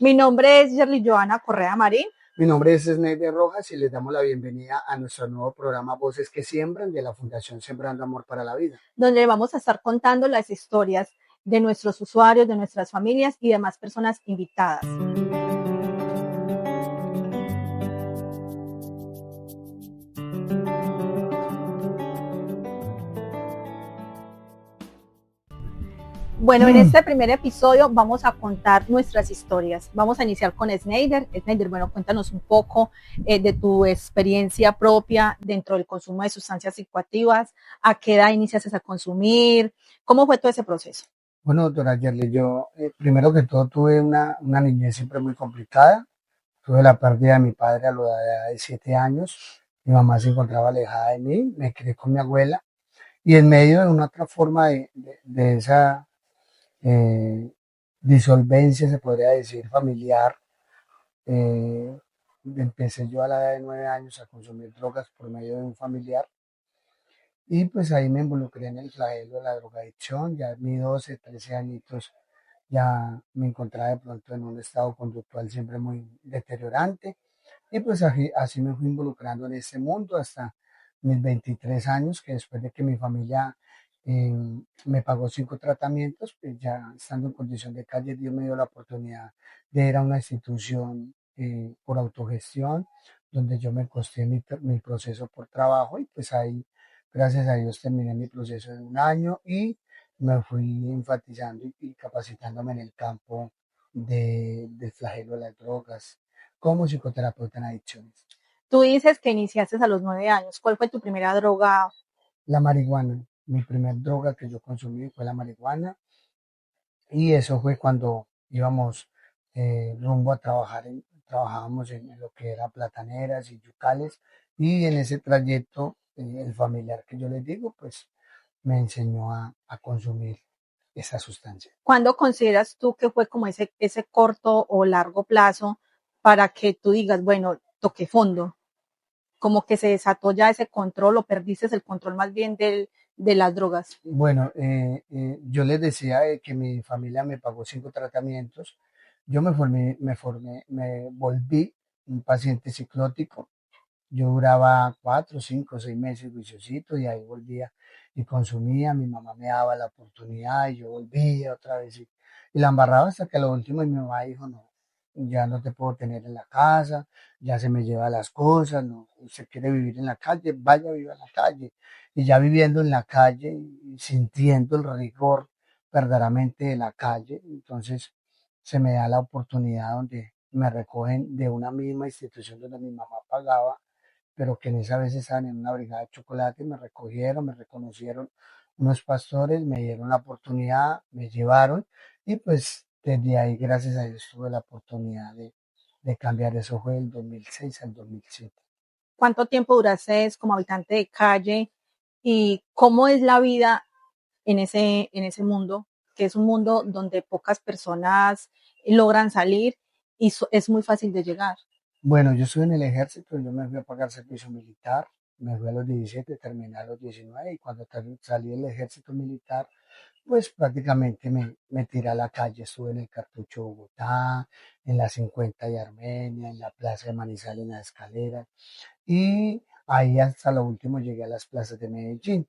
Mi nombre es Yerly Joana Correa Marín, Mi nombre es Sneider Rojas y les damos la bienvenida a nuestro nuevo programa Voces que Siembran de la Fundación Sembrando Amor para la Vida. donde vamos a estar contando las historias de nuestros usuarios, de nuestras familias y demás personas invitadas. Bueno, en este primer episodio vamos a contar nuestras historias. Vamos a iniciar con Sneider. Sneider, bueno, cuéntanos un poco de tu experiencia propia dentro del consumo de sustancias psicoactivas. ¿A qué edad iniciaste a consumir? ¿Cómo fue todo ese proceso? Bueno, doctora Yerli, yo primero que todo tuve una niñez siempre muy complicada. Tuve la pérdida de mi padre a la edad de 7 años. Mi mamá se encontraba alejada de mí, me crié con mi abuela y en medio de una otra forma de esa eh, disolvencia, se podría decir, familiar, eh, empecé yo a la edad de 9 años a consumir drogas por medio de un familiar. Y pues ahí me involucré en el flagelo de la drogadicción, ya a mis 12, 13 añitos ya me encontraba de pronto en un estado conductual siempre muy deteriorante y pues así me fui involucrando en este mundo hasta mis 23 años, que después de que mi familia eh, me pagó 5 tratamientos, pues ya estando en condición de calle, Dios me dio la oportunidad de ir a una institución por autogestión, donde yo me costé mi proceso por trabajo y pues ahí, gracias a Dios, terminé mi proceso de un año y me fui enfatizando y capacitándome en el campo del flagelo de las drogas como psicoterapeuta en adicciones. Tú dices que iniciaste a los 9 años. ¿Cuál fue tu primera droga? La marihuana, mi primer droga que yo consumí fue la marihuana y eso fue cuando íbamos rumbo a trabajar, trabajábamos en lo que era plataneras y yucales y en ese trayecto el familiar que yo les digo pues me enseñó a consumir esa sustancia. ¿Cuándo consideras tú que fue como ese corto o largo plazo para que tú digas, bueno, toqué fondo? Como que se desató ya ese control o perdiste el control más bien de las drogas. Bueno, yo les decía que mi familia me pagó 5 tratamientos. Yo me volví un paciente ciclótico. Yo duraba 4, 5, 6 meses juiciosito y ahí volvía y consumía. Mi mamá me daba la oportunidad y yo volvía otra vez y la embarraba hasta que a lo último mi mamá dijo, no, ya no te puedo tener en la casa, ya se me lleva las cosas, no, usted quiere vivir en la calle, vaya a vivir en la calle. Y ya viviendo en la calle y sintiendo el rigor verdaderamente de la calle, entonces se me da la oportunidad donde me recogen de una misma institución donde mi mamá pagaba, pero que en esa vez estaban en una brigada de chocolate, me recogieron, me reconocieron unos pastores, me dieron la oportunidad, me llevaron y pues desde ahí, gracias a Dios, tuve la oportunidad de cambiar. Eso fue del 2006 al 2007. ¿Cuánto tiempo duraste como habitante de calle y cómo es la vida en ese mundo, que es un mundo donde pocas personas logran salir y es muy fácil de llegar? Bueno, yo estuve en el ejército, yo me fui a pagar servicio militar, me fui a los 17, terminé a los 19 y cuando salí del ejército militar, pues prácticamente me tiré a la calle, estuve en el Cartucho de Bogotá, en la 50 de Armenia, en la Plaza de Manizales, en la escalera, y ahí hasta lo último llegué a las plazas de Medellín.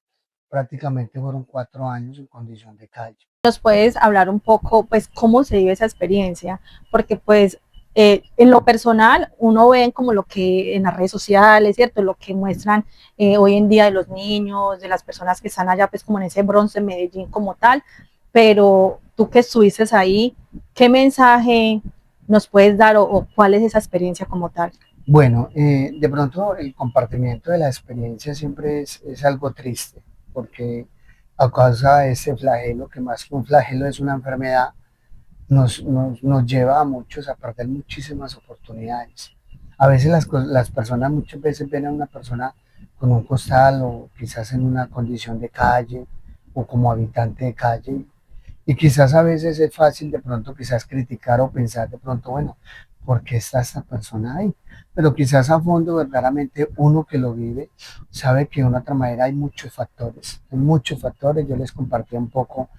Prácticamente fueron 4 años en condición de calle. ¿Nos puedes hablar un poco, pues, cómo se vive esa experiencia? Porque, pues, en lo personal, uno ve como lo que en las redes sociales, ¿cierto? Lo que muestran hoy en día de los niños, de las personas que están allá, pues, como en ese bronce en Medellín como tal. Pero tú que estuviste ahí, ¿qué mensaje nos puedes dar o cuál es esa experiencia como tal? Bueno, de pronto el compartimiento de la experiencia siempre es algo triste, porque a causa de ese flagelo, que más que un flagelo es una enfermedad, nos lleva a muchos a perder muchísimas oportunidades. A veces las personas muchas veces ven a una persona con un costal o quizás en una condición de calle o como habitante de calle y quizás a veces es fácil de pronto quizás criticar o pensar de pronto, bueno, ¿por qué está esta persona ahí? Pero quizás a fondo verdaderamente uno que lo vive sabe que de una otra manera hay muchos factores, yo les compartí un poco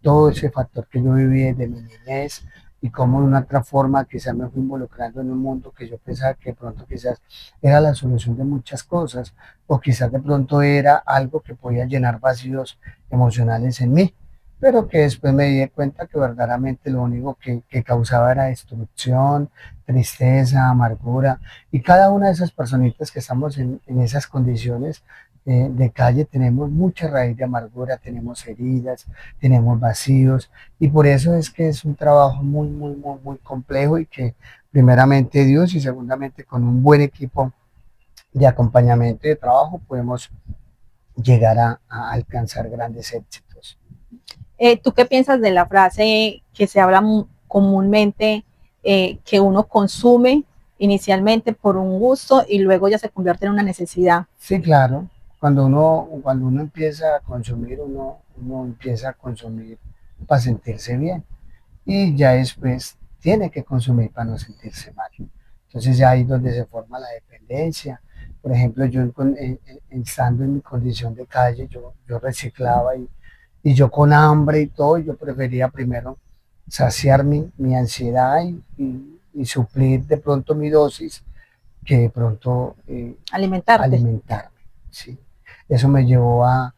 todo ese factor que yo viví desde mi niñez, y cómo de una otra forma quizás me fui involucrando en un mundo que yo pensaba que de pronto quizás era la solución de muchas cosas o quizás de pronto era algo que podía llenar vacíos emocionales en mí, pero que después me di cuenta que verdaderamente lo único que causaba era destrucción, tristeza, amargura, y cada una de esas personitas que estamos en esas condiciones de calle tenemos mucha raíz de amargura, tenemos heridas, tenemos vacíos, y por eso es que es un trabajo muy, muy, muy, muy complejo y que primeramente Dios y segundamente con un buen equipo de acompañamiento y de trabajo podemos llegar a alcanzar grandes éxitos. ¿Tú qué piensas de la frase que se habla comúnmente, que uno consume inicialmente por un gusto y luego ya se convierte en una necesidad? Sí, claro, cuando uno empieza a consumir, uno empieza a consumir para sentirse bien y ya después tiene que consumir para no sentirse mal. Entonces ya ahí es donde se forma la dependencia. Por ejemplo, yo estando en mi condición de calle, yo reciclaba y yo con hambre y todo, yo prefería primero saciar mi ansiedad y suplir de pronto mi dosis que de pronto Alimentarte. alimentarme. ¿Sí? Eso me llevó a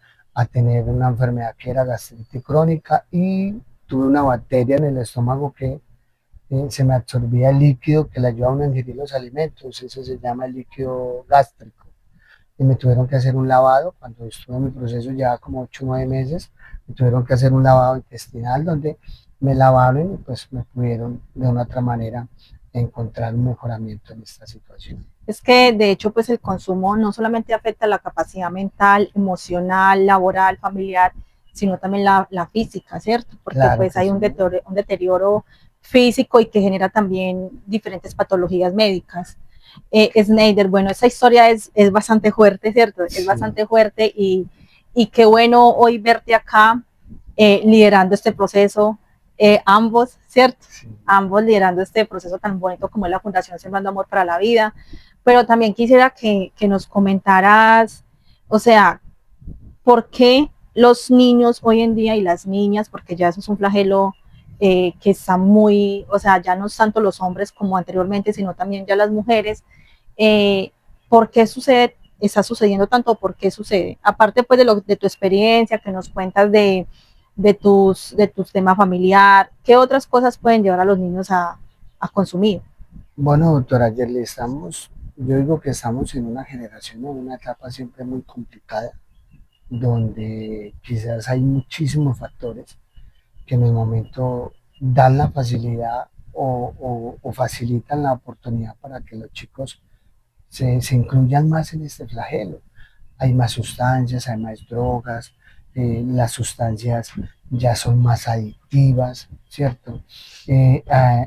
tener una enfermedad que era gastritis crónica y tuve una bacteria en el estómago que se me absorbía el líquido que le ayuda a uno a ingerir los alimentos, eso se llama el líquido gástrico. Y me tuvieron que hacer un lavado, cuando estuve en mi proceso ya como 8 o 9 meses, me tuvieron que hacer un lavado intestinal donde me lavaron y pues me pudieron de una otra manera encontrar un mejoramiento en esta situación. Es que de hecho pues el consumo no solamente afecta la capacidad mental, emocional, laboral, familiar, sino también la física, ¿cierto? Porque Claro pues que hay sí. un deterioro físico y que genera también diferentes patologías médicas. Snyder, bueno, esa historia es bastante fuerte, ¿cierto? Es Sí. bastante fuerte y qué bueno hoy verte acá liderando este proceso, ambos, ¿cierto? Sí. Ambos liderando este proceso tan bonito como es la Fundación Sembrando Amor para la Vida. Pero también quisiera que nos comentaras, o sea, ¿por qué los niños hoy en día y las niñas, porque ya eso es un flagelo que está muy, o sea, ya no es tanto los hombres como anteriormente, sino también ya las mujeres, eh, ¿por qué sucede, está sucediendo tanto? ¿Por qué sucede? Aparte pues de tu experiencia, que nos cuentas de tus temas familiar, ¿qué otras cosas pueden llevar a los niños a consumir? Bueno, doctora Yerli, yo digo que estamos en una generación, en una etapa siempre muy complicada, donde quizás hay muchísimos factores que en el momento dan la facilidad o facilitan la oportunidad para que los chicos se incluyan más en este flagelo. Hay más sustancias, hay más drogas, las sustancias ya son más adictivas, ¿cierto?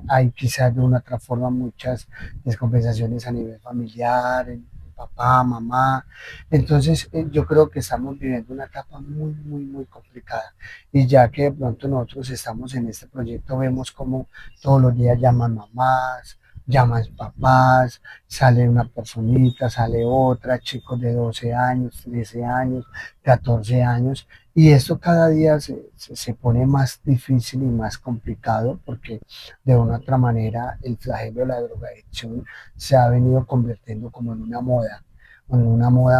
Hay quizás de una otra forma muchas descompensaciones a nivel familiar, en papá, mamá. Entonces, yo creo que estamos viviendo una etapa muy, muy, muy complicada. Y ya que de pronto nosotros estamos en este proyecto, vemos como todos los días llaman mamás, llaman papás, sale una personita, sale otra, chicos de 12 años, 13 años, 14 años, y esto cada día se pone más difícil y más complicado porque de una u otra manera el flagelo de la drogadicción se ha venido convirtiendo como en una moda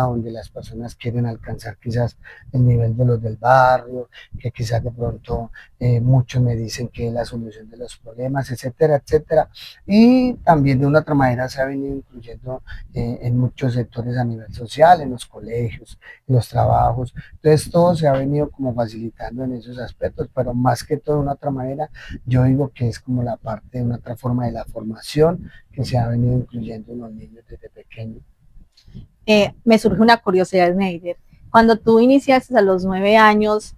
donde las personas quieren alcanzar quizás el nivel de los del barrio, que quizás de pronto muchos me dicen que es la solución de los problemas, etcétera, etcétera. Y también de una otra manera se ha venido incluyendo en muchos sectores a nivel social, en los colegios, en los trabajos. Entonces todo se ha venido como facilitando en esos aspectos, pero más que todo de una otra manera, yo digo que es como la parte de una otra forma de la formación que se ha venido incluyendo en los niños desde pequeños. Me surge una curiosidad, Neider. Cuando tú iniciaste a los 9 años,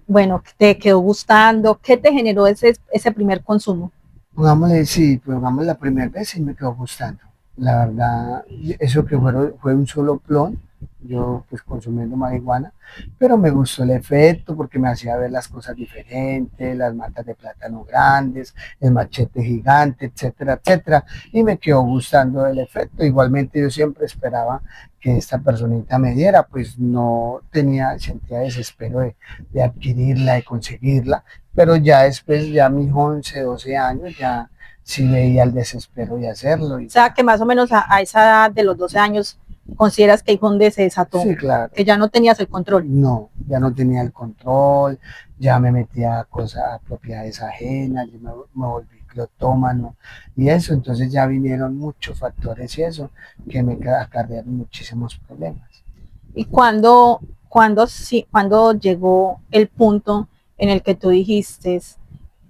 bueno, ¿te quedó gustando? ¿Qué te generó ese primer consumo? Pongámosle, sí, pongamos la primera vez y me quedó gustando. La verdad, eso que fue un solo plon, yo pues consumiendo marihuana, pero me gustó el efecto porque me hacía ver las cosas diferentes, las matas de plátano grandes, el machete gigante, etcétera, etcétera, y me quedó gustando el efecto. Igualmente yo siempre esperaba que esta personita me diera, pues no tenía, sentía desespero de adquirirla, de conseguirla, pero ya después, ya mis 11 12 años, ya sí veía el desespero de hacerlo y O sea, ya. que más o menos a esa edad de los 12 años consideras que ahí fue donde se desató, Sí, claro. que ya no tenías el control. No, ya no tenía el control, ya me metía a cosas, a propiedades ajenas, yo me volví clotómano y eso, entonces ya vinieron muchos factores y eso que me acarrearon muchísimos problemas. ¿Y cuando llegó el punto en el que tú dijiste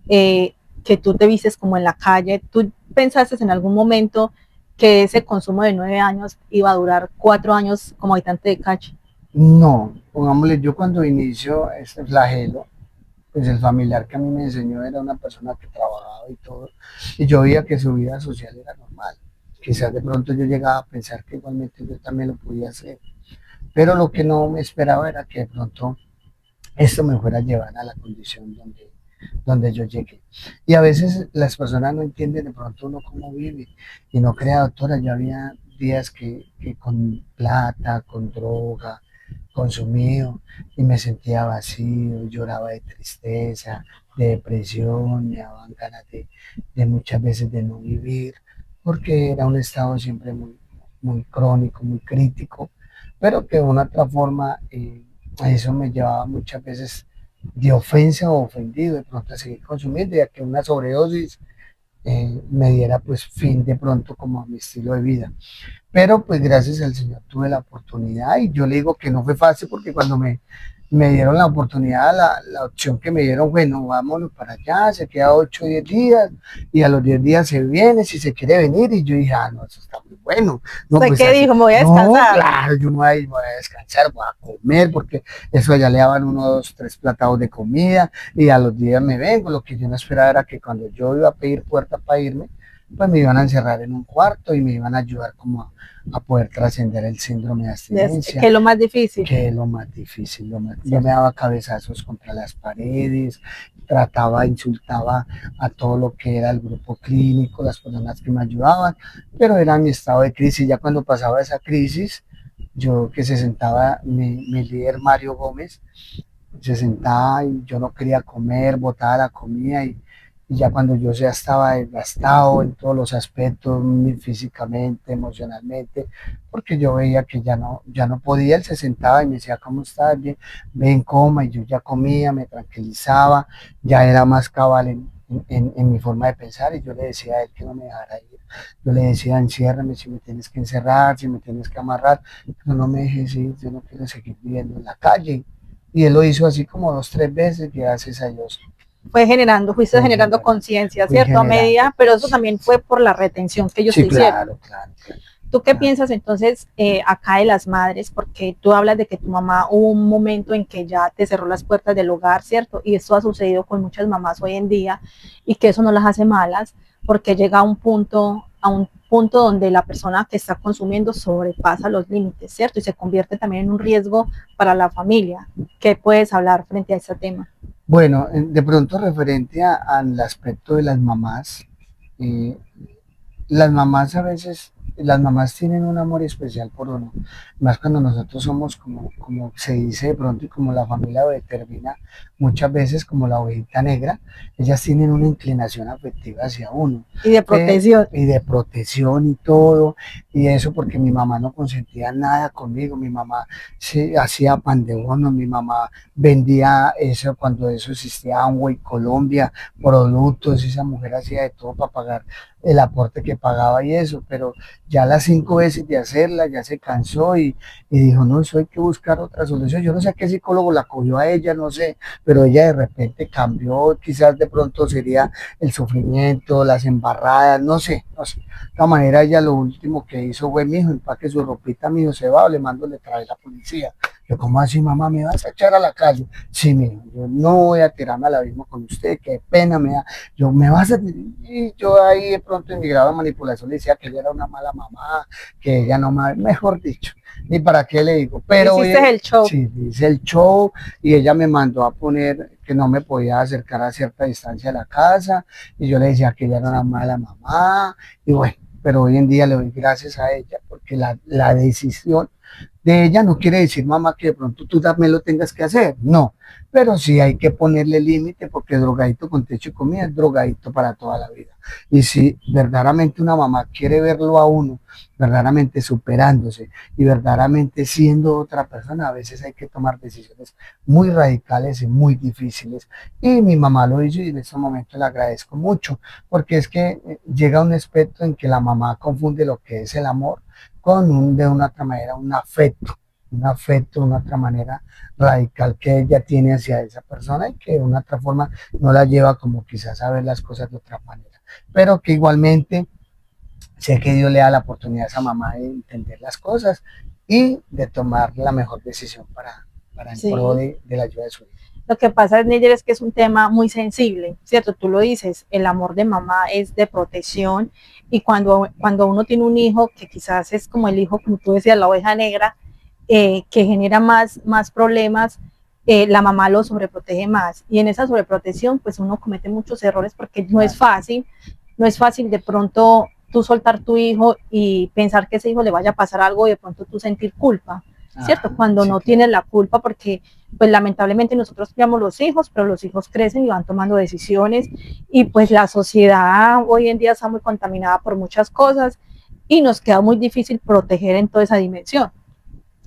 que tú te vistes como en la calle? ¿Tú pensaste en algún momento que ese consumo de 9 años iba a durar 4 años como habitante de calle? No, pongámosle, yo cuando inicio este flagelo, pues el familiar que a mí me enseñó era una persona que trabajaba y todo, y yo veía que su vida social era normal. Quizás de pronto yo llegaba a pensar que igualmente yo también lo podía hacer, pero lo que no me esperaba era que de pronto esto me fuera a llevar a la condición donde yo llegué. Y a veces las personas no entienden de pronto uno cómo vive. Y no crea, doctora, yo había días que con plata, con droga, consumido, y me sentía vacío, lloraba de tristeza, de depresión, me daban ganas de muchas veces de no vivir, porque era un estado siempre muy crónico, muy crítico, pero que de una otra forma eso me llevaba muchas veces de ofensa o ofendido de pronto a seguir consumiendo, ya que una sobredosis me diera pues fin de pronto como a mi estilo de vida. Pero pues gracias al Señor tuve la oportunidad y yo le digo que no fue fácil porque cuando me dieron la oportunidad, la opción que me dieron, bueno, vámonos para allá, se queda 8 o 10 días y a los 10 días se viene, si se quiere venir y yo dije, ah, no, eso está muy bueno, no, ¿Usted pues qué aquí, dijo? Me voy a no, descansar. claro, yo no voy a descansar, voy a comer porque eso allá le daban uno, dos, tres platados de comida y a los días me vengo, lo que yo no esperaba era que cuando yo iba a pedir puerta para irme, pues me iban a encerrar en un cuarto y me iban a ayudar como a poder trascender el síndrome de Que abstinencia, es lo más difícil. que es lo más difícil. Yo me ¿Cierto? daba cabezazos contra las paredes, trataba, insultaba a todo lo que era el grupo clínico, las personas que me ayudaban, pero era mi estado de crisis. Ya cuando pasaba esa crisis, yo que se sentaba mi líder Mario Gómez, se sentaba y yo no quería comer, botaba la comida y ya cuando yo ya estaba desgastado en todos los aspectos, físicamente, emocionalmente, porque yo veía que ya no podía, él se sentaba y me decía, ¿cómo estás? Bien, ven, coma, y yo ya comía, me tranquilizaba, ya era más cabal en mi forma de pensar y yo le decía a él que no me dejara ir. Yo le decía, enciérrame si me tienes que encerrar, si me tienes que amarrar, pero no me dejes ir, yo no quiero seguir viviendo en la calle. Y él lo hizo así como dos, tres veces, gracias a Dios Fuiste fui generando generando, conciencia, fui ¿cierto? A generando medida, pero eso también conciencia. fue por la retención que ellos Sí, te hicieron. claro, claro, claro, ¿Tú qué claro. piensas entonces acá de las madres? Porque tú hablas de que tu mamá hubo un momento en que ya te cerró las puertas del hogar, ¿cierto? Y esto ha sucedido con muchas mamás hoy en día y que eso no las hace malas porque llega a un punto donde la persona que está consumiendo sobrepasa los límites, ¿cierto? Y se convierte también en un riesgo para la familia. ¿Qué puedes hablar frente a este tema? Bueno, de pronto referente al aspecto de las mamás, eh, las mamás a veces, las mamás tienen un amor especial por uno, más cuando nosotros somos como se dice de pronto y como la familia lo determina muchas veces como la ovejita negra, ellas tienen una inclinación afectiva hacia uno, Y de protección. y de protección y todo, y eso porque mi mamá no consentía nada conmigo, mi mamá se hacía pan de bono, mi mamá vendía eso cuando eso existía Amway Colombia, productos, esa mujer hacía de todo para pagar el aporte que pagaba y eso, pero ya las 5 veces de hacerla ya se cansó y dijo, no, eso hay que buscar otra solución. Yo no sé a qué psicólogo la cogió a ella, no sé, pero ella de repente cambió, quizás de pronto sería el sufrimiento, las embarradas, no sé, no sé. De todas maneras, ella lo último que hizo fue, mijo, empaque su ropita, mijo, se va, o le mando, le trae la policía. Yo, ¿cómo así, mamá? ¿Me vas a echar a la calle? Sí, mijo, yo no voy a tirarme al abismo con usted, qué pena me da. Yo, ¿me vas a...? Y yo ahí de pronto en mi grado de manipulación le decía que ella era una mala mamá, que ella no me... Mejor dicho, ni para qué le digo. Pero Hiciste el show. sí, hice el show y ella me mandó a poner que no me podía acercar a cierta distancia de la casa y yo le decía que ella era una mala mamá y bueno, pero hoy en día le doy gracias a ella porque la decisión de ella no quiere decir, mamá, que de pronto tú también lo tengas que hacer, no, pero sí hay que ponerle límite porque drogadito con techo y comida es drogadito para toda la vida. Y si verdaderamente una mamá quiere verlo a uno, verdaderamente superándose y verdaderamente siendo otra persona, a veces hay que tomar decisiones muy radicales y muy difíciles. Y mi mamá lo hizo y en este momento le agradezco mucho, porque es que llega un aspecto en que la mamá confunde lo que es el amor con de una otra manera un afecto, una otra manera radical que ella tiene hacia esa persona y que de una otra forma no la lleva como quizás a ver las cosas de otra manera. Pero que igualmente sé que Dios le da la oportunidad a esa mamá de entender las cosas y de tomar la mejor decisión para en pro Sí. de la ayuda de su hijo. Lo que pasa, Níger, es que es un tema muy sensible, ¿cierto? Tú lo dices, el amor de mamá es de protección y cuando uno tiene un hijo que quizás es como el hijo, como tú decías, la oveja negra, que genera más problemas, la mamá lo sobreprotege más. Y en esa sobreprotección, pues uno comete muchos errores porque no es fácil de pronto tú soltar tu hijo y pensar que ese hijo le vaya a pasar algo y de pronto tú sentir culpa, ¿cierto? Cuando Sí, no claro. tienes la culpa porque pues lamentablemente nosotros criamos los hijos, pero los hijos crecen y van tomando decisiones y pues la sociedad hoy en día está muy contaminada por muchas cosas y nos queda muy difícil proteger en toda esa dimensión.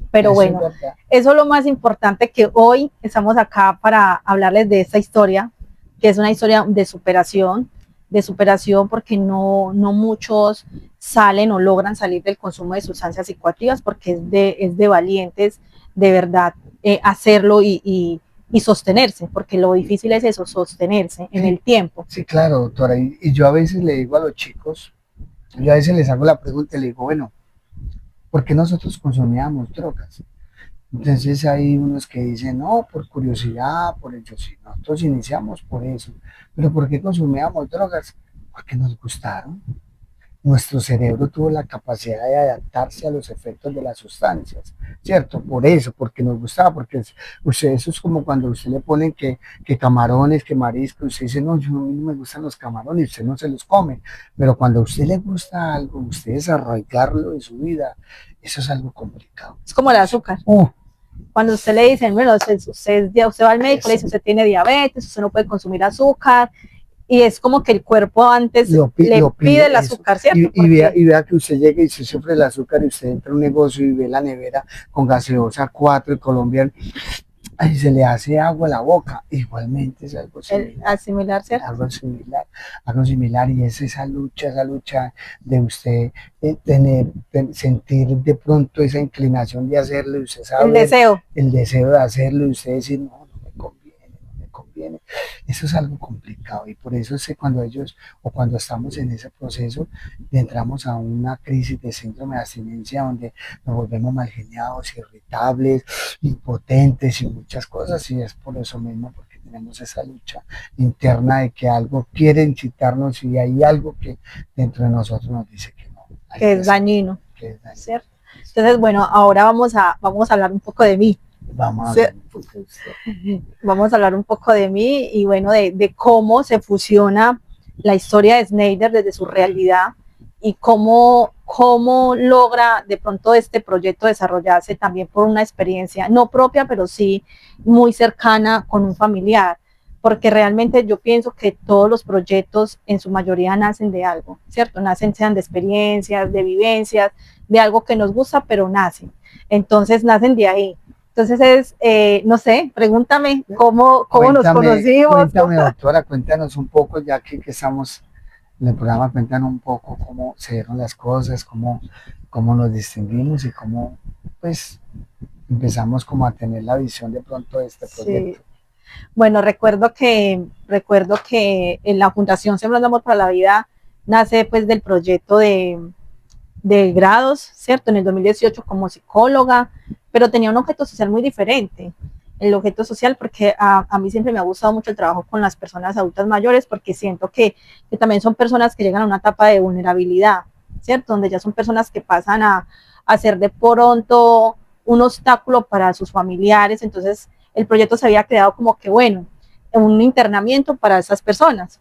Pero Eso es bueno, verdad. eso es lo más importante, que hoy estamos acá para hablarles de esta historia, que es una historia de superación porque no muchos salen o logran salir del consumo de sustancias psicoactivas porque es de valientes de verdad hacerlo y sostenerse, porque lo difícil es eso, sostenerse en Sí, el tiempo. sí, claro, doctora. Y yo a veces le digo a los chicos, yo a veces les hago la pregunta y le digo, bueno, ¿por qué nosotros consumíamos drogas? Entonces hay unos que dicen, no, por curiosidad, por ello, sí, nosotros iniciamos por eso. Pero ¿por qué consumíamos drogas? Porque nos gustaron. Nuestro cerebro tuvo la capacidad de adaptarse a los efectos de las sustancias, ¿cierto? Por eso, porque nos gustaba, porque usted, eso es como cuando usted le ponen que camarones, que mariscos, usted dice, no, yo a mí no me gustan los camarones, usted no se los come, pero cuando a usted le gusta algo, usted desarrollarlo de su vida, eso es algo complicado. Es como el azúcar. Cuando usted le dicen, bueno, usted va al médico, le dice, usted tiene diabetes, usted no puede consumir azúcar, y es como que el cuerpo antes le pide el azúcar, ¿cierto? Y vea que usted llega y se sufre el azúcar y usted entra a un negocio y ve la nevera con gaseosa 4 y colombiano, ahí se le hace agua a la boca. Igualmente es algo similar. Asimilar, ¿cierto? Algo similar y es esa lucha de usted sentir de pronto esa inclinación de hacerlo y usted sabe el deseo de hacerlo y usted decir, no, no me conviene, no me conviene. Eso es algo complicado y por eso es que cuando ellos o cuando estamos en ese proceso entramos a una crisis de síndrome de abstinencia donde nos volvemos mal geniados, irritables, impotentes y muchas cosas y es por eso mismo porque tenemos esa lucha interna de que algo quiere incitarnos y hay algo que dentro de nosotros nos dice que no. Que es dañino, ¿cierto? Entonces, bueno, ahora vamos a hablar un poco de mí. Vamos a hablar un poco de mí y bueno, de cómo se fusiona la historia de Snyder desde su realidad y cómo logra de pronto este proyecto desarrollarse también por una experiencia no propia, pero sí muy cercana con un familiar, porque realmente yo pienso que todos los proyectos en su mayoría nacen de algo, ¿cierto? Nacen, sean de experiencias, de vivencias, de algo que nos gusta, pero nacen. Entonces nacen de ahí. Entonces no sé, pregúntame cómo nos conocimos. Cuéntame, doctora, cuéntanos un poco, ya que estamos en el programa, cuéntanos un poco cómo se dieron las cosas, cómo nos distinguimos y cómo, pues, empezamos como a tener la visión de pronto de este proyecto. Sí. Bueno, recuerdo que en la Fundación Sembrando Amor para la Vida nace pues del proyecto de grados, ¿cierto? En el 2018 como psicóloga, pero tenía un objeto social muy diferente. El objeto social, porque a mí siempre me ha gustado mucho el trabajo con las personas adultas mayores, porque siento que también son personas que llegan a una etapa de vulnerabilidad, ¿cierto? Donde ya son personas que pasan a ser de pronto un obstáculo para sus familiares, entonces el proyecto se había creado como que, bueno, un internamiento para esas personas.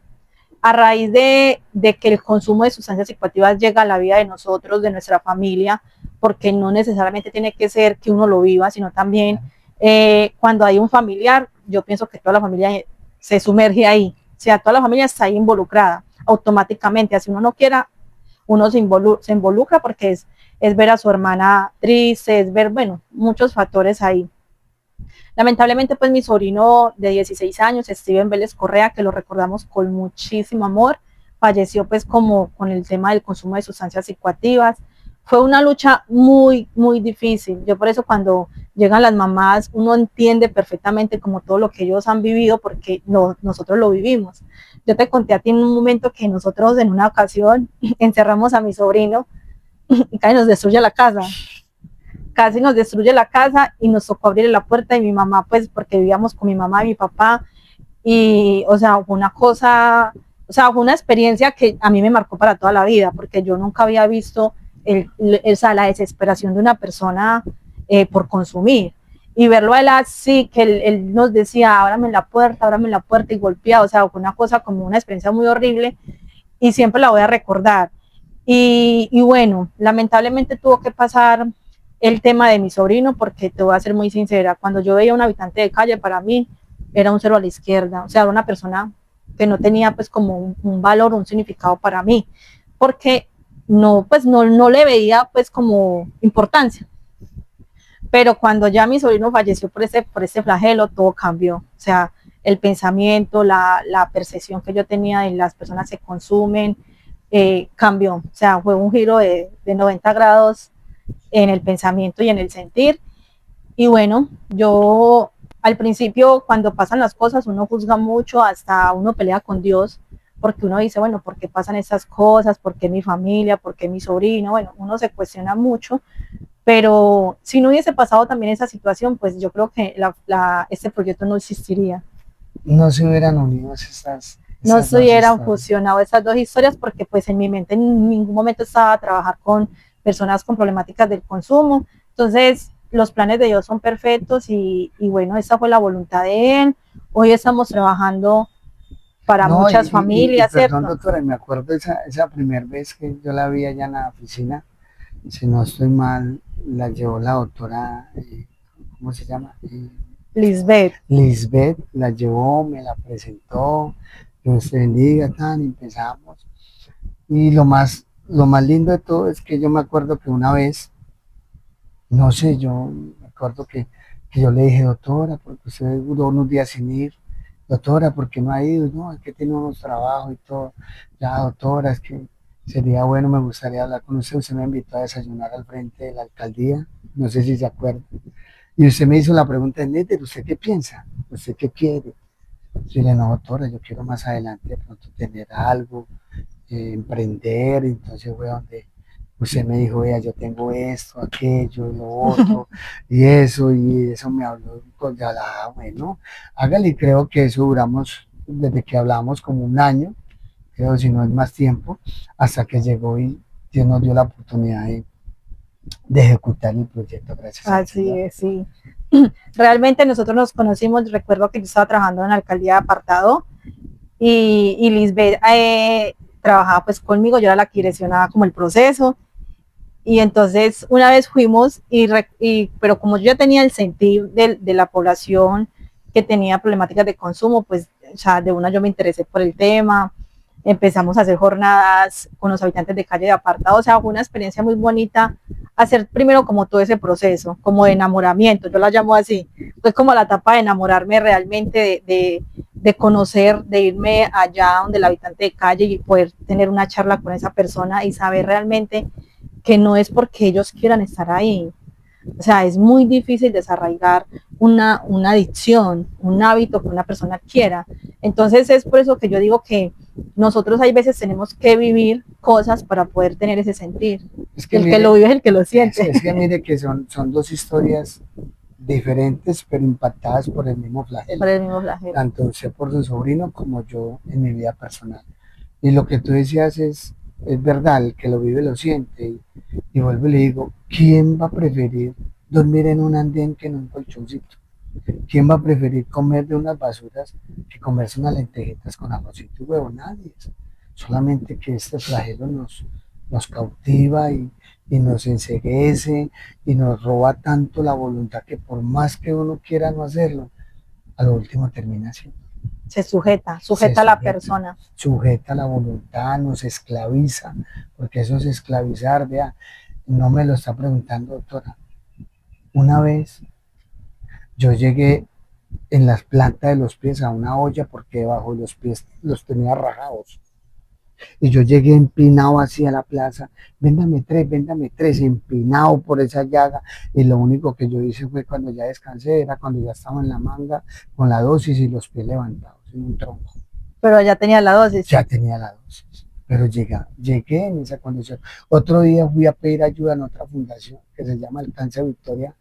A raíz de que el consumo de sustancias psicoactivas llega a la vida de nosotros, de nuestra familia, porque no necesariamente tiene que ser que uno lo viva, sino también cuando hay un familiar, yo pienso que toda la familia se sumerge ahí, o sea, toda la familia está ahí involucrada automáticamente, así uno no quiera, uno se involucra porque es ver a su hermana triste, es ver, bueno, muchos factores ahí. Lamentablemente, pues mi sobrino de 16 años, Steven Vélez Correa, que lo recordamos con muchísimo amor, falleció pues como con el tema del consumo de sustancias psicoactivas. Fue una lucha muy, muy difícil. Yo por eso cuando llegan las mamás, uno entiende perfectamente como todo lo que ellos han vivido, porque nosotros lo vivimos. Yo te conté a ti en un momento que nosotros en una ocasión encerramos a mi sobrino y casi nos destruye la casa, casi nos destruye la casa y nos tocó abrir la puerta y mi mamá, pues porque vivíamos con mi mamá y mi papá, y o sea, fue una cosa, o sea, fue una experiencia que a mí me marcó para toda la vida, porque yo nunca había visto o sea, la desesperación de una persona por consumir. Y verlo a él así, que él nos decía, ábrame la puerta y golpeado, o sea, fue una cosa como una experiencia muy horrible y siempre la voy a recordar. Y bueno, lamentablemente tuvo que pasar el tema de mi sobrino, porque te voy a ser muy sincera, cuando yo veía a un habitante de calle, para mí era un cero a la izquierda, o sea, era una persona que no tenía pues como un valor, un significado para mí, porque no, pues no le veía pues como importancia. Pero cuando ya mi sobrino falleció por ese flagelo, todo cambió. O sea, el pensamiento, la percepción que yo tenía de las personas que consumen, cambió. O sea, fue un giro de 90 grados en el pensamiento y en el sentir. Y bueno, yo al principio cuando pasan las cosas uno juzga mucho, hasta uno pelea con Dios, porque uno dice, bueno, ¿por qué pasan estas cosas? ¿Por qué mi familia? ¿Por qué mi sobrino? Bueno, uno se cuestiona mucho, pero si no hubiese pasado también esa situación, pues yo creo que este proyecto no existiría. No se hubieran unido No esas se dos hubieran historias. fusionado esas dos historias, porque pues en mi mente en ningún momento estaba a trabajar con personas con problemáticas del consumo. Entonces, los planes de Dios son perfectos y bueno, esa fue la voluntad de Él. Hoy estamos trabajando para No, muchas y familias, perdón, ¿cierto? doctora, me acuerdo esa primera vez que yo la vi allá en la oficina, si no estoy mal, la llevó la doctora, ¿cómo se llama? Lisbeth, Lisbeth, la llevó, me la presentó, Dios te bendiga, tan, y empezamos. Y lo más lindo de todo es que yo me acuerdo que una vez, no sé, yo me acuerdo que yo le dije, doctora, porque usted duró unos días sin ir, doctora, ¿por qué no ha ido? No, es que tiene unos trabajos y todo. Ya, doctora, es que sería bueno, me gustaría hablar con usted. Usted me invitó a desayunar al frente de la alcaldía, no sé si se acuerda. Y usted me hizo la pregunta, Néter, ¿usted qué piensa? ¿Usted qué quiere? Yo le dije, no, doctora, yo quiero más adelante de pronto tener algo, emprender. Entonces fue donde usted me dijo, vea, yo tengo esto, aquello, lo otro, y eso me habló, pues ya, bueno, hágale, y creo que eso duramos, desde que hablamos como un año, creo, si no es más tiempo, hasta que llegó y Dios nos dio la oportunidad de ejecutar el proyecto, gracias al así Señor. es, sí. Realmente nosotros nos conocimos, recuerdo que yo estaba trabajando en la alcaldía de apartado y Lisbeth trabajaba pues conmigo, yo era la que direccionaba como el proceso. Y entonces una vez fuimos, pero como yo ya tenía el sentir de la población que tenía problemáticas de consumo, pues o sea, de una yo me interesé por el tema, empezamos a hacer jornadas con los habitantes de calle de apartado, o sea, fue una experiencia muy bonita hacer primero como todo ese proceso, como de enamoramiento, yo la llamo así, fue como la etapa de enamorarme realmente de conocer, de irme allá donde el habitante de calle y poder tener una charla con esa persona y saber realmente que no es porque ellos quieran estar ahí, O sea, es muy difícil desarraigar una adicción, un hábito que una persona quiera. Entonces es por eso que yo digo que nosotros hay veces tenemos que vivir cosas para poder tener ese sentir. Es Y que el que lo mire, vive es el que lo siente. es que mire que son dos historias diferentes, pero impactadas por el mismo Por flagelo, el mismo flagelo. tanto usted por su sobrino como yo en mi vida personal. Y lo que tú decías es verdad, el que lo vive lo siente. Y vuelvo y le digo, ¿quién va a preferir dormir en un andén que en un colchoncito? ¿Quién va a preferir comer de unas basuras que comerse unas lentejitas con arrocito y huevo? Nadie. Solamente que este flagelo nos cautiva y nos enceguece y nos roba tanto la voluntad que por más que uno quiera no hacerlo, a lo último termina así. Se sujeta, Se sujeta a la persona. sujeta la voluntad, nos esclaviza, porque eso es esclavizar, vea, no me lo está preguntando, doctora. Una vez yo llegué en las plantas de los pies a una olla porque debajo de los pies los tenía rajados. Y yo llegué empinado hacia la plaza, véndame tres, empinado por esa llaga. Y lo único que yo hice fue cuando ya descansé, era cuando ya estaba en la manga con la dosis y los pies levantados en un tronco. Pero ya tenía la dosis. Ya tenía la dosis, pero llegué en esa condición. Otro día fui a pedir ayuda en otra fundación que se llama Alcance Victoria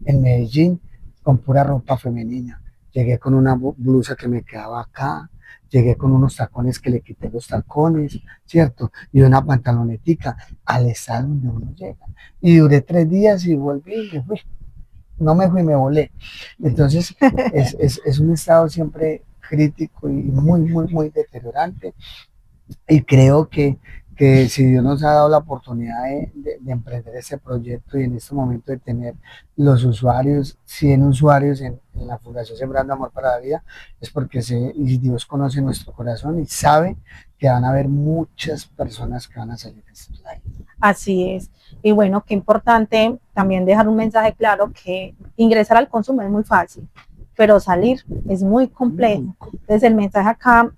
en Medellín con pura ropa femenina. Llegué con una blusa que me quedaba acá, llegué con unos tacones que le quité los tacones, ¿cierto? Y una pantalonetica al estado donde uno llega. Y duré 3 días y volví y me fui. No me fui, me volé. Entonces, es un estado siempre crítico y muy deteriorante. Y creo que si Dios nos ha dado la oportunidad de emprender ese proyecto y en este momento de tener los usuarios, 100 usuarios en la Fundación Sembrando Amor para la Vida, es porque y Dios conoce nuestro corazón y sabe que van a haber muchas personas que van a salir de estos lives. Así es. Y bueno, qué importante también dejar un mensaje claro que ingresar al consumo es muy fácil, pero salir es muy complejo. Entonces el mensaje acá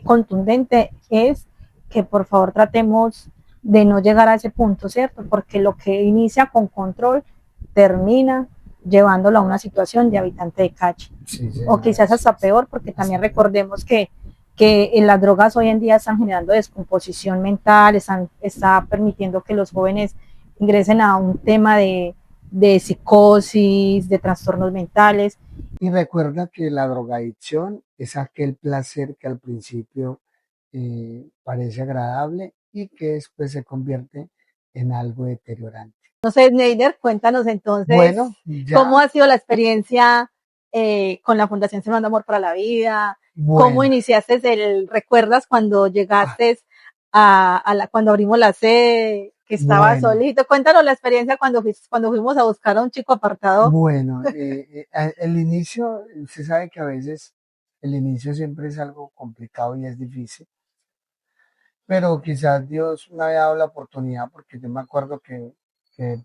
contundente es que por favor tratemos de no llegar a ese punto, ¿cierto? Porque lo que inicia con control termina llevándolo a una situación de habitante de calle. Sí, o quizás hasta peor, porque también recordemos que las drogas hoy en día están generando descomposición mental, está permitiendo que los jóvenes ingresen a un tema de psicosis, de trastornos mentales. Y recuerda que la drogadicción es aquel placer que al principio parece agradable y que después se convierte en algo deteriorante. Entonces, Neider, cuéntanos entonces Bueno, cómo ya, ha sido la experiencia con la Fundación Sembrando Amor para la Vida, cómo bueno, iniciaste ¿recuerdas cuando llegaste cuando abrimos la sede, que estaba bueno, solito? Cuéntanos la experiencia cuando fuimos a buscar a un chico apartado. bueno, el inicio, usted sabe que a veces el inicio siempre es algo complicado y es difícil, pero quizás Dios me había dado la oportunidad porque yo me acuerdo que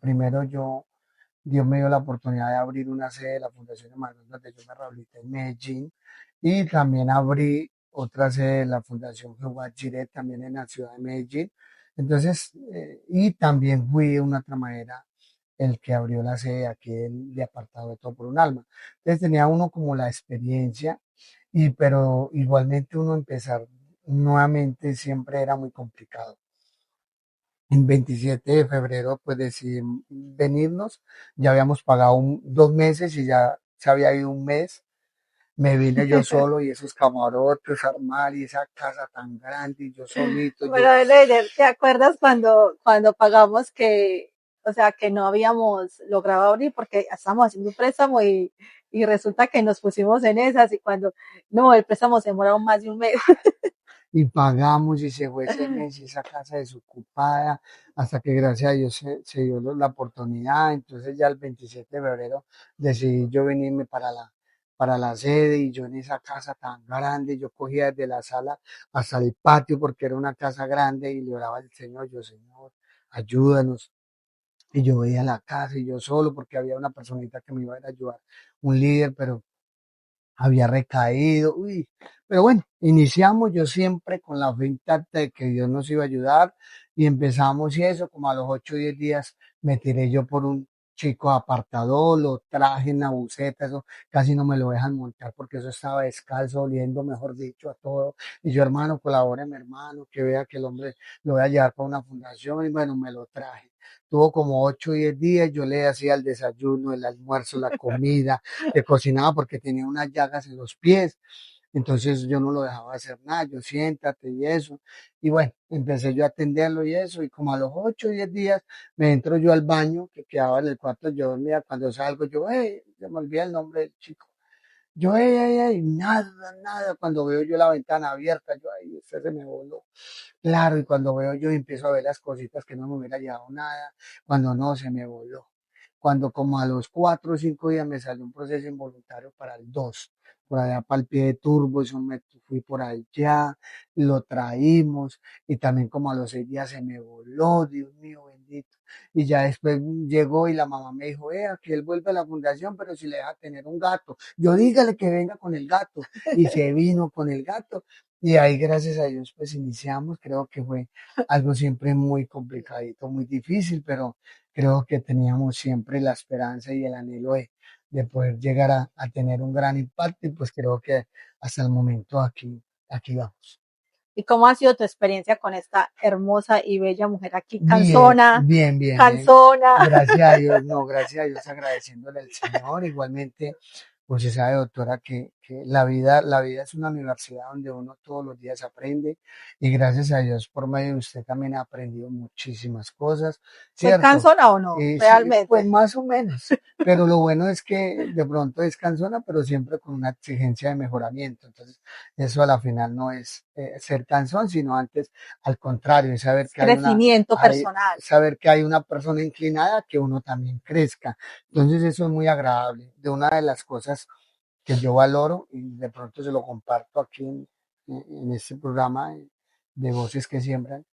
primero Dios me dio la oportunidad de abrir una sede de la Fundación de Manuel donde yo me rehabilité en Medellín y también abrí otra sede de la Fundación Jehová Jireh también en la ciudad de Medellín. Entonces, y también fui de una otra manera el que abrió la sede aquí de Apartado de Todo por un Alma. Entonces tenía uno como la experiencia, pero igualmente uno empezar nuevamente siempre era muy complicado. En 27 de febrero, pues decidimos venirnos. Ya habíamos pagado 2 meses y ya se había ido un mes. Me vine yo solo y esos camarotes, armar y esa casa tan grande y yo solito. Pero, Leider, ¿te acuerdas cuando pagamos o sea, que no habíamos logrado abrir porque estábamos haciendo un préstamo y resulta que nos pusimos en esas y no, el préstamo se demoró más de un mes. Y pagamos y se fue ese mes y esa casa desocupada, hasta que gracias a Dios se dio la oportunidad. Entonces ya el 27 de febrero decidí yo venirme para la sede y yo en esa casa tan grande, yo cogía desde la sala hasta el patio porque era una casa grande y le oraba al Señor, yo Señor, ayúdanos. Y yo veía la casa y yo solo porque había una personita que me iba a ir a ayudar, un líder, pero había recaído, uy, pero bueno, iniciamos yo siempre con la fe intacta de que Dios nos iba a ayudar y empezamos y eso, como a los 8 o 10 días me tiré yo por un chico apartado, lo traje en la buseta, eso casi no me lo dejan montar porque eso estaba descalzo, oliendo, mejor dicho, a todo. Y yo, hermano, colabore, mi hermano, que vea que el hombre lo voy a llevar para una fundación y bueno, me lo traje. Tuvo como 8 o 10 días, yo le hacía el desayuno, el almuerzo, la comida, le cocinaba porque tenía unas llagas en los pies. Entonces yo no lo dejaba hacer nada, yo siéntate y eso. Y bueno, empecé yo a atenderlo y eso, y como a los 8 o 10 días me entro yo al baño que quedaba en el cuarto, yo dormía, cuando salgo yo, se me olvida el nombre del chico. Yo, nada, nada, cuando veo yo la ventana abierta, yo, este se me voló. Claro, y cuando veo yo empiezo a ver las cositas que no me hubiera llevado nada, cuando no, se me voló. Cuando como a los 4 o 5 días me salió un proceso involuntario para el 2 por allá para el pie de turbo, eso me fui por allá, lo traímos, y también como a los 6 días se me voló, Dios mío bendito. Y ya después llegó y la mamá me dijo, que él vuelve a la fundación, pero si le deja tener un gato. Yo dígale que venga con el gato. Y se vino con el gato. Y ahí, gracias a Dios, pues iniciamos. Creo que fue algo siempre muy complicadito, muy difícil, pero creo que teníamos siempre la esperanza y el anhelo de poder llegar a tener un gran impacto y pues creo que hasta el momento aquí vamos. ¿Y cómo ha sido tu experiencia con esta hermosa y bella mujer aquí, Bien, cansona, bien, bien, bien. cansona? Gracias a Dios, no, gracias a Dios, agradeciéndole al Señor. Igualmente, pues se sabe, doctora, que la vida es una universidad donde uno todos los días aprende y gracias a Dios por medio de usted también ha aprendido muchísimas cosas, ¿Fue ¿cierto? cansona o no? Sí, pues Realmente. más o menos, pero lo bueno es que de pronto es cansona, pero siempre con una exigencia de mejoramiento. Entonces, eso a la final no es ser cansón, sino antes al contrario, es saber Es que hay crecimiento personal. saber que hay una persona inclinada que uno también crezca. Entonces eso es muy agradable. De una de las cosas que yo valoro y de pronto se lo comparto aquí en este programa de Voces que Siembran,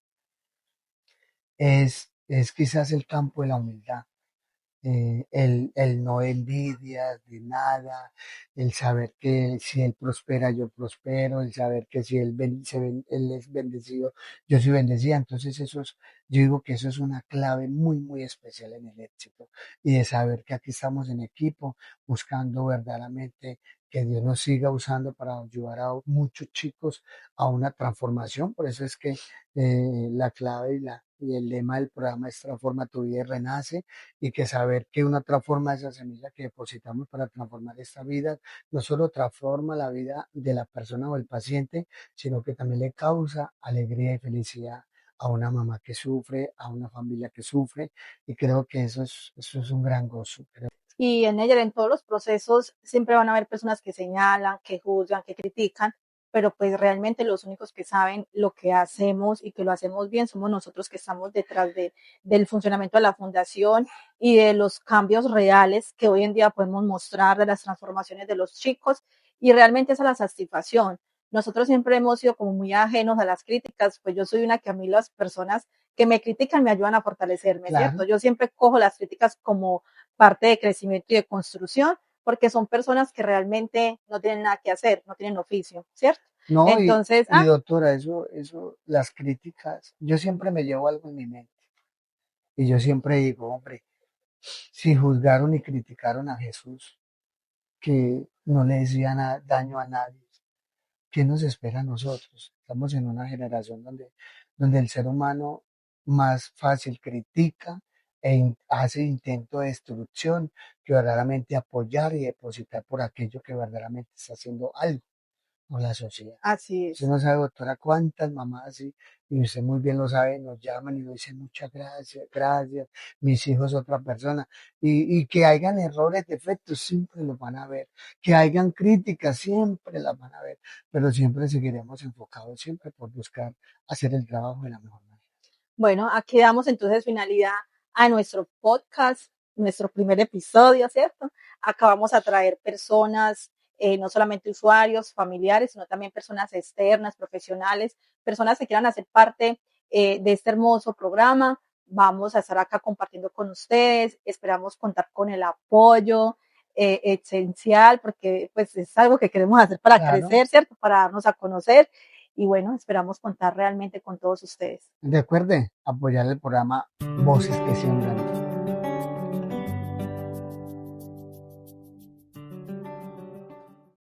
es quizás el campo de la humildad, el no envidias de nada, el saber que si él prospera, yo prospero, el saber que si él es bendecido, yo soy bendecida. Entonces yo digo que eso es una clave muy, muy especial en el éxito y de saber que aquí estamos en equipo buscando verdaderamente que Dios nos siga usando para ayudar a muchos chicos a una transformación. Por eso es que la clave y el lema del programa es Transforma tu vida y renace, y que saber que una transforma esa semilla que depositamos para transformar esta vida, no solo transforma la vida de la persona o el paciente, sino que también le causa alegría y felicidad a una mamá que sufre, a una familia que sufre, y creo que eso es un gran gozo. Y en ella, en todos los procesos, siempre van a haber personas que señalan, que juzgan, que critican, pero pues realmente los únicos que saben lo que hacemos y que lo hacemos bien somos nosotros que estamos detrás del funcionamiento de la fundación y de los cambios reales que hoy en día podemos mostrar, de las transformaciones de los chicos, y realmente esa es la satisfacción. Nosotros siempre hemos sido como muy ajenos a las críticas, pues yo soy una que a mí las personas que me critican me ayudan a fortalecerme, ¿cierto? Claro, Yo siempre cojo las críticas como parte de crecimiento y de construcción, porque son personas que realmente no tienen nada que hacer, no tienen oficio, ¿cierto? no, Entonces, y doctora, las críticas, yo siempre me llevo algo en mi mente y yo siempre digo, hombre, si juzgaron y criticaron a Jesús, que no le decía daño a nadie, ¿qué nos espera a nosotros? Estamos en una generación donde el ser humano más fácil critica hace intento de destrucción que verdaderamente apoyar y depositar por aquello que verdaderamente está haciendo algo con la sociedad. así Usted es. no sabe, doctora, cuántas mamás, y usted muy bien lo sabe, nos llaman y nos dicen muchas gracias, gracias, mis hijos otra persona. Y que hayan errores, defectos, siempre los van a ver. Que hayan críticas, siempre las van a ver. Pero siempre seguiremos enfocados, siempre por buscar hacer el trabajo de la mejor manera. Bueno, aquí damos entonces finalidad a nuestro podcast, nuestro primer episodio, ¿cierto? Acá vamos a traer personas, no solamente usuarios, familiares, sino también personas externas, profesionales, personas que quieran hacer parte de este hermoso programa. Vamos a estar acá compartiendo con ustedes. Esperamos contar con el apoyo esencial, porque pues es algo que queremos hacer para Claro, crecer, ¿cierto? Para darnos a conocer. Y bueno, esperamos contar realmente con todos ustedes. recuerde apoyar el programa Voces que Siembran.